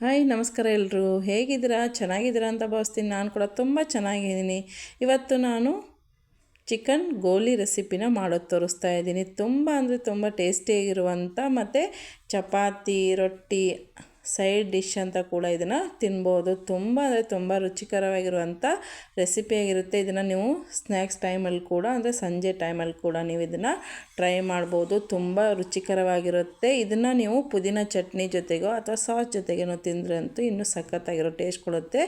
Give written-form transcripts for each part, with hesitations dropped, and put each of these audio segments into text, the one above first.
Hi ನಮಸ್ಕಾರ ಎಲ್ಲರೂ, ಹೇಗಿದ್ದೀರಾ? ಚೆನ್ನಾಗಿದ್ದೀರಾ ಅಂತ ಭಾವಿಸ್ತೀನಿ. ನಾನು ಕೂಡ ತುಂಬ ಚೆನ್ನಾಗಿದ್ದೀನಿ. ಇವತ್ತು ನಾನು ಚಿಕನ್ ಗೋಲಿ ರೆಸಿಪಿನ ಮಾಡೋದು ತೋರಿಸ್ತಾ ಇದ್ದೀನಿ. ತುಂಬ ಅಂದರೆ ತುಂಬ ಟೇಸ್ಟಿಯಾಗಿರುವಂಥ ಮತ್ತು ಚಪಾತಿ ರೊಟ್ಟಿ ಸೈಡ್ ಡಿಶ್ ಅಂತ ಕೂಡ ಇದನ್ನು ತಿನ್ಬೋದು. ತುಂಬ ಅಂದರೆ ತುಂಬ ರುಚಿಕರವಾಗಿರುವಂಥ ರೆಸಿಪಿಯಾಗಿರುತ್ತೆ. ಇದನ್ನು ನೀವು ಸ್ನ್ಯಾಕ್ಸ್ ಟೈಮಲ್ಲಿ ಕೂಡ ಅಂದರೆ ಸಂಜೆ ಟೈಮಲ್ಲಿ ಕೂಡ ನೀವು ಇದನ್ನು ಟ್ರೈ ಮಾಡ್ಬೋದು. ತುಂಬ ರುಚಿಕರವಾಗಿರುತ್ತೆ. ಇದನ್ನು ನೀವು ಪುದೀನ ಚಟ್ನಿ ಜೊತೆಗೋ ಅಥವಾ ಸಾಸ್ ಜೊತೆಗೇನೋ ತಿಂದರೆ ಅಂತೂ ಇನ್ನೂ ಸಖತ್ತಾಗಿರೋ ಟೇಸ್ಟ್ ಕೊಡುತ್ತೆ.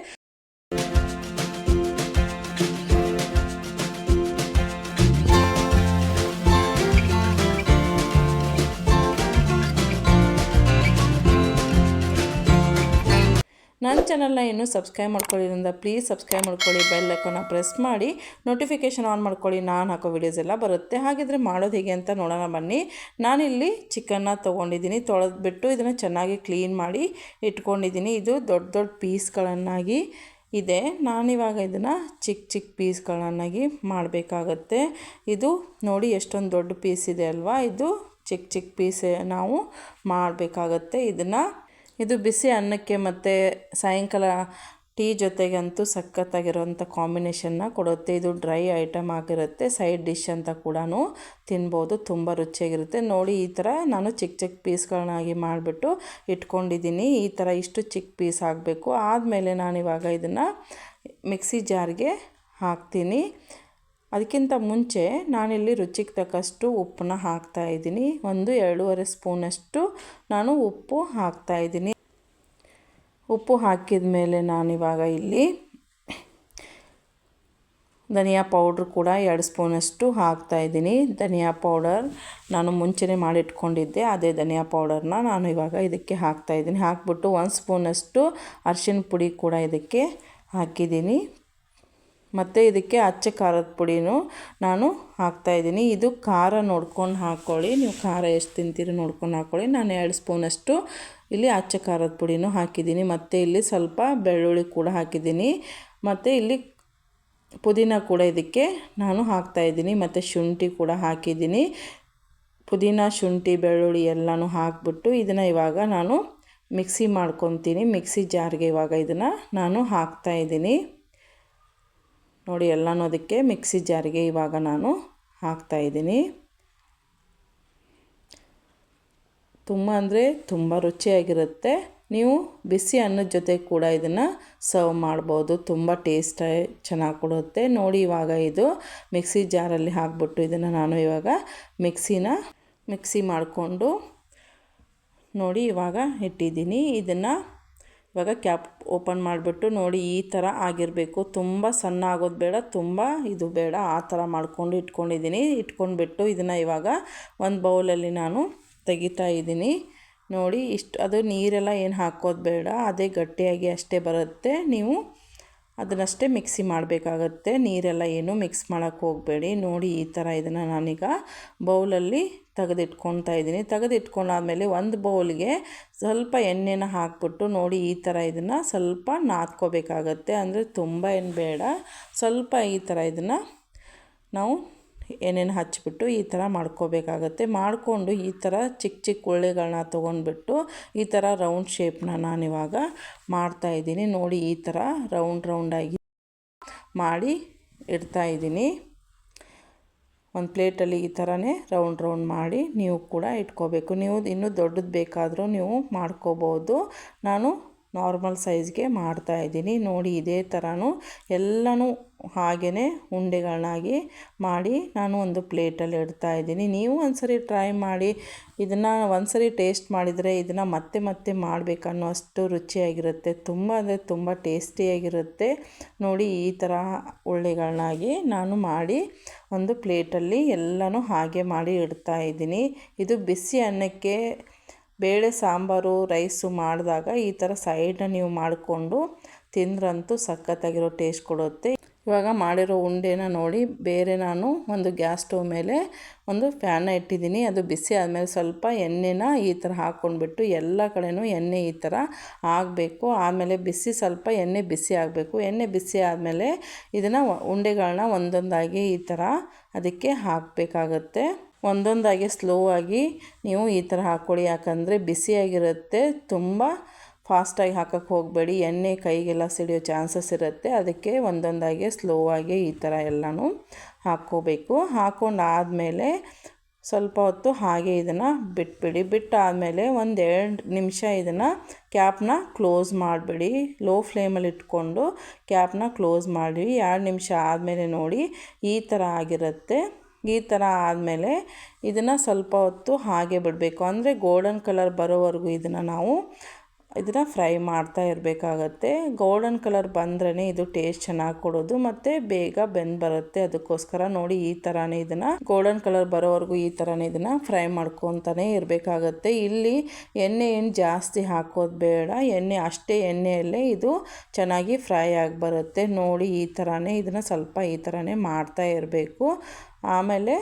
ನನ್ನ ಚಾನಲ್ನ ಇನ್ನೂ ಸಬ್ಸ್ಕ್ರೈಬ್ ಮಾಡ್ಕೊಳ್ಳೋದ್ರಿಂದ ಪ್ಲೀಸ್ ಸಬ್ಸ್ಕ್ರೈಬ್ ಮಾಡ್ಕೊಳ್ಳಿ, ಬೆಲ್ ಐಕಾನ್ನ ಪ್ರೆಸ್ ಮಾಡಿ ನೋಟಿಫಿಕೇಷನ್ ಆನ್ ಮಾಡ್ಕೊಳ್ಳಿ. ನಾನು ಹಾಕೋ ವೀಡಿಯೋಸ್ ಎಲ್ಲ ಬರುತ್ತೆ. ಹಾಗಿದ್ರೆ ಮಾಡೋದು ಹೇಗೆ ಅಂತ ನೋಡೋಣ ಬನ್ನಿ. ನಾನಿಲ್ಲಿ ಚಿಕನ್ನ ತೊಗೊಂಡಿದ್ದೀನಿ. ತೊಳೆದ್ಬಿಟ್ಟು ಇದನ್ನು ಚೆನ್ನಾಗಿ ಕ್ಲೀನ್ ಮಾಡಿ ಇಟ್ಕೊಂಡಿದ್ದೀನಿ. ಇದು ದೊಡ್ಡ ದೊಡ್ಡ ಪೀಸ್ಗಳನ್ನಾಗಿ ಇದೆ. ನಾನಿವಾಗ ಇದನ್ನು ಚಿಕ್ಕ ಚಿಕ್ಕ ಪೀಸ್ಗಳನ್ನಾಗಿ ಮಾಡಬೇಕಾಗತ್ತೆ. ಇದು ನೋಡಿ ಎಷ್ಟೊಂದು ದೊಡ್ಡ ಪೀಸ್ ಇದೆ ಅಲ್ವಾ, ಇದು ಚಿಕ್ಕ ಚಿಕ್ಕ ಪೀಸ್ ನಾವು ಮಾಡಬೇಕಾಗತ್ತೆ. ಇದು ಬಿಸಿ ಅನ್ನಕ್ಕೆ ಮತ್ತು ಸಾಯಂಕಾಲ ಟೀ ಜೊತೆಗಂತೂ ಸಖತ್ತಾಗಿರೋಂಥ ಕಾಂಬಿನೇಷನ್ನ ಕೊಡುತ್ತೆ. ಇದು ಡ್ರೈ ಐಟಮ್ ಆಗಿರುತ್ತೆ, ಸೈಡ್ ಡಿಶ್ ಅಂತ ಕೂಡ ತಿನ್ಬೋದು. ತುಂಬ ರುಚಿಯಾಗಿರುತ್ತೆ. ನೋಡಿ ಈ ಥರ ನಾನು ಚಿಕ್ಕ ಚಿಕ್ಕ ಪೀಸ್ಗಳನ್ನಾಗಿ ಮಾಡಿಬಿಟ್ಟು ಇಟ್ಕೊಂಡಿದ್ದೀನಿ. ಈ ಥರ ಇಷ್ಟು ಚಿಕ್ಕ ಪೀಸ್ ಆಗಬೇಕು. ಆದಮೇಲೆ ನಾನಿವಾಗ ಇದನ್ನು ಮಿಕ್ಸಿ ಜಾರ್ಗೆ ಹಾಕ್ತೀನಿ. ಅದಕ್ಕಿಂತ ಮುಂಚೆ ನಾನಿಲ್ಲಿ ರುಚಿಗೆ ತಕ್ಕಷ್ಟು ಉಪ್ಪನ್ನ ಹಾಕ್ತಾಯಿದ್ದೀನಿ. 1-2.5 ಸ್ಪೂನಷ್ಟು ನಾನು ಉಪ್ಪು ಹಾಕ್ತಾಯಿದ್ದೀನಿ. ಉಪ್ಪು ಹಾಕಿದ ಮೇಲೆ ನಾನಿವಾಗ ಇಲ್ಲಿ ಧನಿಯಾ ಪೌಡ್ರ್ ಕೂಡ 2 ಸ್ಪೂನಷ್ಟು ಹಾಕ್ತಾಯಿದ್ದೀನಿ. ಧನಿಯಾ ಪೌಡರ್ ನಾನು ಮುಂಚೆನೇ ಮಾಡಿಟ್ಕೊಂಡಿದ್ದೆ, ಅದೇ ಧನಿಯಾ ಪೌಡರ್ನ ನಾನು ಇವಾಗ ಇದಕ್ಕೆ ಹಾಕ್ತಾಯಿದ್ದೀನಿ. ಹಾಕ್ಬಿಟ್ಟು 1 ಸ್ಪೂನಷ್ಟು ಅರಿಶಿನ ಪುಡಿ ಕೂಡ ಇದಕ್ಕೆ ಹಾಕಿದ್ದೀನಿ. ಮತ್ತು ಇದಕ್ಕೆ ಅಚ್ಚ ಖಾರದ ಪುಡಿನೂ ನಾನು ಹಾಕ್ತಾಯಿದ್ದೀನಿ. ಇದು ಖಾರ ನೋಡ್ಕೊಂಡು ಹಾಕ್ಕೊಳ್ಳಿ, ನೀವು ಖಾರ ಎಷ್ಟು ತಿಂತೀರಿ ನೋಡ್ಕೊಂಡು ಹಾಕ್ಕೊಳ್ಳಿ. ನಾನು 2 ಸ್ಪೂನಷ್ಟು ಇಲ್ಲಿ ಅಚ್ಚ ಖಾರದ ಪುಡಿನೂ ಹಾಕಿದ್ದೀನಿ. ಮತ್ತು ಇಲ್ಲಿ ಸ್ವಲ್ಪ ಬೆಳ್ಳುಳ್ಳಿ ಕೂಡ ಹಾಕಿದ್ದೀನಿ. ಮತ್ತು ಇಲ್ಲಿ ಪುದೀನ ಕೂಡ ಇದಕ್ಕೆ ನಾನು ಹಾಕ್ತಾಯಿದ್ದೀನಿ. ಮತ್ತು ಶುಂಠಿ ಕೂಡ ಹಾಕಿದ್ದೀನಿ. ಪುದೀನ, ಶುಂಠಿ, ಬೆಳ್ಳುಳ್ಳಿ ಎಲ್ಲನೂ ಹಾಕಿಬಿಟ್ಟು ಇದನ್ನು ಇವಾಗ ನಾನು ಮಿಕ್ಸಿ ಮಾಡ್ಕೊತೀನಿ. ಮಿಕ್ಸಿ ಜಾರ್ಗೆ ಇವಾಗ ಇದನ್ನು ನಾನು ಹಾಕ್ತಾಯಿದ್ದೀನಿ. ನೋಡಿ ಎಲ್ಲನೂ ಅದಕ್ಕೆ ಮಿಕ್ಸಿ ಜಾರಿಗೆ ಇವಾಗ ನಾನು ಹಾಕ್ತಾಯಿದ್ದೀನಿ. ತುಂಬ ಅಂದರೆ ತುಂಬ ರುಚಿಯಾಗಿರುತ್ತೆ. ನೀವು ಬಿಸಿ ಅನ್ನದ ಜೊತೆ ಕೂಡ ಇದನ್ನು ಸರ್ವ್ ಮಾಡ್ಬೋದು. ತುಂಬ ಟೇಸ್ಟ್ ಚೆನ್ನಾಗಿ ಕೊಡುತ್ತೆ. ನೋಡಿ ಇವಾಗ ಇದು ಮಿಕ್ಸಿ ಜಾರಲ್ಲಿ ಹಾಕ್ಬಿಟ್ಟು ಇದನ್ನು ನಾನು ಇವಾಗ ಮಿಕ್ಸಿ ಮಾಡಿಕೊಂಡು ನೋಡಿ ಇವಾಗ ಇಟ್ಟಿದ್ದೀನಿ. ಇದನ್ನು ಇವಾಗ ಕ್ಯಾಪ್ ಓಪನ್ ಮಾಡಿಬಿಟ್ಟು ನೋಡಿ ಈ ಥರ ಆಗಿರಬೇಕು. ತುಂಬ ಸಣ್ಣ ಆಗೋದು ಬೇಡ, ತುಂಬ ಇದು ಬೇಡ, ಆ ಥರ ಮಾಡ್ಕೊಂಡು ಇಟ್ಕೊಂಡ್ಬಿಟ್ಟು ಇದನ್ನು ಇವಾಗ ಒಂದು ಬೌಲಲ್ಲಿ ನಾನು ತೆಗಿತಾ ಇದ್ದೀನಿ. ನೋಡಿ ಇಷ್ಟು, ಅದು ನೀರೆಲ್ಲ ಏನು ಹಾಕೋದು ಬೇಡ, ಅದೇ ಗಟ್ಟಿಯಾಗಿ ಅಷ್ಟೇ ಬರುತ್ತೆ. ನೀವು ಅದನ್ನಷ್ಟೇ ಮಿಕ್ಸಿ ಮಾಡಬೇಕಾಗತ್ತೆ, ನೀರೆಲ್ಲ ಏನು ಮಿಕ್ಸ್ ಮಾಡೋಕ್ಕೆ ಹೋಗಬೇಡಿ. ನೋಡಿ ಈ ಥರ ಇದನ್ನು ನಾನೀಗ ಬೌಲಲ್ಲಿ ತೆಗೆದಿಟ್ಕೊತಾ ಇದ್ದೀನಿ. ತೆಗೆದಿಟ್ಕೊಂಡಾದ್ಮೇಲೆ ಒಂದು ಬೌಲ್ಗೆ ಸ್ವಲ್ಪ ಎಣ್ಣೆನ ಹಾಕ್ಬಿಟ್ಟು ನೋಡಿ ಈ ಥರ ಇದನ್ನು ಸ್ವಲ್ಪ ನಾದ್ಕೋಬೇಕಾಗತ್ತೆ. ಅಂದರೆ ತುಂಬ ಏನು ಬೇಡ, ಸ್ವಲ್ಪ ಈ ಥರ ಇದನ್ನು ನಾವು ಎಣ್ಣೆನ ಹಚ್ಚಿಬಿಟ್ಟು ಈ ಥರ ಮಾಡ್ಕೋಬೇಕಾಗತ್ತೆ. ಮಾಡಿಕೊಂಡು ಈ ಥರ ಚಿಕ್ಕ ಚಿಕ್ಕ ಉಳ್ಳೆಗಳನ್ನ ತೊಗೊಂಡ್ಬಿಟ್ಟು ಈ ಥರ ರೌಂಡ್ ಶೇಪ್ನ ನಾನಿವಾಗ ಮಾಡ್ತಾಯಿದ್ದೀನಿ. ನೋಡಿ ಈ ಥರ ರೌಂಡಾಗಿ ಮಾಡಿ ಇಡ್ತಾಯಿದ್ದೀನಿ. ಒಂದು ಪ್ಲೇಟಲ್ಲಿ ಈ ಥರನೇ ರೌಂಡ್ ಮಾಡಿ ನೀವು ಕೂಡ ಇಟ್ಕೋಬೇಕು. ನೀವು ಇನ್ನೂ ದೊಡ್ಡದು ಬೇಕಾದರೂ ನೀವು ಮಾಡ್ಕೋಬೋದು. ನಾನು ನಾರ್ಮಲ್ ಸೈಜ್ಗೆ ಮಾಡ್ತಾಯಿದ್ದೀನಿ. ನೋಡಿ ಇದೇ ಥರನೂ ಎಲ್ಲನೂ ಹಾಗೇ ಉಂಡೆಗಳನ್ನಾಗಿ ಮಾಡಿ ನಾನು ಒಂದು ಪ್ಲೇಟಲ್ಲಿ ಇಡ್ತಾಯಿದ್ದೀನಿ. ನೀವು ಒಂದ್ಸರಿ ಟ್ರೈ ಮಾಡಿ. ಇದನ್ನು ಒಂದ್ಸರಿ ಟೇಸ್ಟ್ ಮಾಡಿದರೆ ಇದನ್ನು ಮತ್ತೆ ಮತ್ತೆ ಮಾಡಬೇಕನ್ನೋ ಅಷ್ಟು ರುಚಿಯಾಗಿರುತ್ತೆ. ತುಂಬ ಅಂದರೆ ತುಂಬ ಟೇಸ್ಟಿಯಾಗಿರುತ್ತೆ. ನೋಡಿ ಈ ಥರ ಉಳ್ಳೆಗಳನ್ನಾಗಿ ನಾನು ಮಾಡಿ ಒಂದು ಪ್ಲೇಟಲ್ಲಿ ಎಲ್ಲನೂ ಹಾಗೆ ಮಾಡಿ ಇಡ್ತಾಯಿದ್ದೀನಿ. ಇದು ಬಿಸಿ ಅನ್ನಕ್ಕೆ ಬೇಳೆ ಸಾಂಬಾರು ರೈಸು ಮಾಡಿದಾಗ ಈ ಥರ ಸೈಡನ್ನ ನೀವು ಮಾಡಿಕೊಂಡು ತಿಂದ್ರಂತೂ ಸಖತ್ತಾಗಿರೋ ಟೇಸ್ಟ್ ಕೊಡುತ್ತೆ. ಇವಾಗ ಮಾಡಿರೋ ಉಂಡೆನ ನೋಡಿ ಬೇರೆ ನಾನು ಒಂದು ಗ್ಯಾಸ್ ಸ್ಟವ್ ಮೇಲೆ ಒಂದು ಫ್ಯಾನ್ನ ಇಟ್ಟಿದ್ದೀನಿ. ಅದು ಬಿಸಿ ಆದಮೇಲೆ ಸ್ವಲ್ಪ ಎಣ್ಣೆನ ಈ ಥರ ಹಾಕ್ಕೊಂಡ್ಬಿಟ್ಟು ಎಲ್ಲ ಕಡೆನೂ ಎಣ್ಣೆ ಈ ಥರ ಆಗಬೇಕು. ಆಮೇಲೆ ಸ್ವಲ್ಪ ಎಣ್ಣೆ ಬಿಸಿ ಆಗಬೇಕು. ಎಣ್ಣೆ ಬಿಸಿ ಆದಮೇಲೆ ಇದನ್ನು ಉಂಡೆಗಳನ್ನ ಒಂದೊಂದಾಗಿ ಈ ಥರ ಅದಕ್ಕೆ ಹಾಕಬೇಕಾಗತ್ತೆ. ಒಂದೊಂದಾಗಿ ಸ್ಲೋ ಆಗಿ ನೀವು ಈ ಥರ ಹಾಕ್ಕೊಳ್ಳಿ, ಯಾಕಂದರೆ ಬಿಸಿಯಾಗಿರುತ್ತೆ. ತುಂಬ ಫಾಸ್ಟಾಗಿ ಹಾಕೋಕ್ಕೆ ಹೋಗಬೇಡಿ, ಎಣ್ಣೆ ಕೈಗೆಲ್ಲ ಸಿಡಿಯೋ ಚಾನ್ಸಸ್ ಇರುತ್ತೆ. ಅದಕ್ಕೆ ಒಂದೊಂದಾಗಿ ಸ್ಲೋ ಆಗಿ ಈ ಥರ ಎಲ್ಲನೂ ಹಾಕ್ಕೋಬೇಕು. ಹಾಕ್ಕೊಂಡಾದಮೇಲೆ ಸ್ವಲ್ಪ ಹೊತ್ತು ಹಾಗೆ ಇದನ್ನು ಬಿಟ್ಬಿಡಿ. ಬಿಟ್ಟಾದಮೇಲೆ 1-2 ನಿಮಿಷ ಇದನ್ನು ಕ್ಯಾಪ್ನ ಕ್ಲೋಸ್ ಮಾಡಿಬಿಡಿ. ಲೋ ಫ್ಲೇಮಲ್ಲಿ ಇಟ್ಕೊಂಡು ಕ್ಯಾಪ್ನ ಕ್ಲೋಸ್ ಮಾಡಿ 2 ನಿಮಿಷ ಆದಮೇಲೆ ನೋಡಿ ಈ ಥರ ಆಗಿರುತ್ತೆ. ಈ ಥರ ಆದಮೇಲೆ ಇದನ್ನು ಸ್ವಲ್ಪ ಹೊತ್ತು ಹಾಗೆ ಬಿಡಬೇಕು. ಅಂದರೆ ಗೋಲ್ಡನ್ ಕಲರ್ ಬರೋವರೆಗೂ ನಾವು ಇದನ್ನು ಫ್ರೈ ಮಾಡ್ತಾ ಇರಬೇಕಾಗತ್ತೆ. ಗೋಲ್ಡನ್ ಕಲರ್ ಬಂದ್ರೇ ಇದು ಟೇಸ್ಟ್ ಚೆನ್ನಾಗಿ ಕೊಡೋದು ಮತ್ತು ಬೇಗ ಬೆಂದು ಬರುತ್ತೆ. ಅದಕ್ಕೋಸ್ಕರ ನೋಡಿ ಈ ಥರನೇ ಇದನ್ನು ಗೋಲ್ಡನ್ ಕಲರ್ ಬರೋವರೆಗೂ ಈ ಥರನೇ ಇದನ್ನು ಫ್ರೈ ಮಾಡ್ಕೊತಾನೆ ಇರಬೇಕಾಗತ್ತೆ. ಇಲ್ಲಿ ಎಣ್ಣೆ ಏನು ಜಾಸ್ತಿ ಹಾಕೋದು ಬೇಡ, ಅಷ್ಟೇ ಎಣ್ಣೆಯಲ್ಲೇ ಇದು ಚೆನ್ನಾಗಿ ಫ್ರೈ ಆಗಿ ಬರುತ್ತೆ. ನೋಡಿ ಈ ಥರನೇ ಇದನ್ನು ಸ್ವಲ್ಪ ಈ ಥರನೇ ಮಾಡ್ತಾ ಇರಬೇಕು. ಆಮೇಲೆ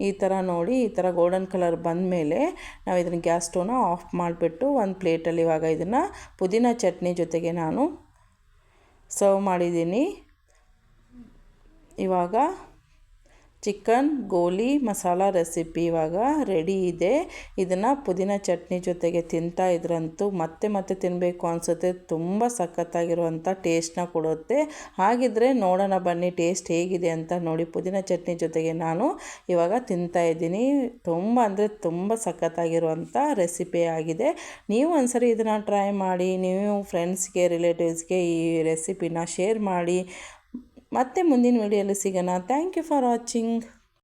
ಈ ಥರ ನೋಡಿ ಈ ಥರ ಗೋಲ್ಡನ್ ಕಲರ್ ಬಂದಮೇಲೆ ನಾವು ಇದನ್ನು ಗ್ಯಾಸ್ ಸ್ಟವ್ನ ಆಫ್ ಮಾಡಿಬಿಟ್ಟು ಒಂದು ಪ್ಲೇಟಲ್ಲಿ ಇವಾಗ ಇದನ್ನು ಪುದೀನ ಚಟ್ನಿ ಜೊತೆಗೆ ನಾನು ಸರ್ವ್ ಮಾಡಿದ್ದೀನಿ. ಇವಾಗ ಚಿಕನ್ ಗೋಲಿ ಮಸಾಲ ರೆಸಿಪಿ ಇವಾಗ ರೆಡಿ ಇದೆ. ಇದನ್ನು ಪುದೀನ ಚಟ್ನಿ ಜೊತೆಗೆ ತಿಂತಾ ಇದ್ರಂತೂ ಮತ್ತೆ ಮತ್ತೆ ತಿನ್ನಬೇಕು ಅನಿಸುತ್ತೆ. ತುಂಬ ಸಖತ್ತಾಗಿರುವಂಥ ಟೇಸ್ಟ್ನ ಕೊಡುತ್ತೆ. ಹಾಗಿದ್ರೆ ನೋಡೋಣ ಬನ್ನಿ ಟೇಸ್ಟ್ ಹೇಗಿದೆ ಅಂತ ನೋಡಿ. ಪುದೀನ ಚಟ್ನಿ ಜೊತೆಗೆ ನಾನು ಇವಾಗ ತಿಂತಾ ಇದ್ದೀನಿ. ತುಂಬ ಅಂದರೆ ತುಂಬ ಸಖತ್ತಾಗಿರುವಂಥ ರೆಸಿಪಿ ಆಗಿದೆ. ನೀವು ಒಂದ್ಸರಿ ಇದನ್ನು ಟ್ರೈ ಮಾಡಿ, ನೀವು ಫ್ರೆಂಡ್ಸ್ಗೆ ರಿಲೇಟಿವ್ಸ್ಗೆ ಈ ರೆಸಿಪಿನ ಶೇರ್ ಮಾಡಿ. ಮತ್ತೆ ಮುಂದಿನ ವಿಡಿಯೋಲಿ ಸಿಗೋಣ. Thank you for watching.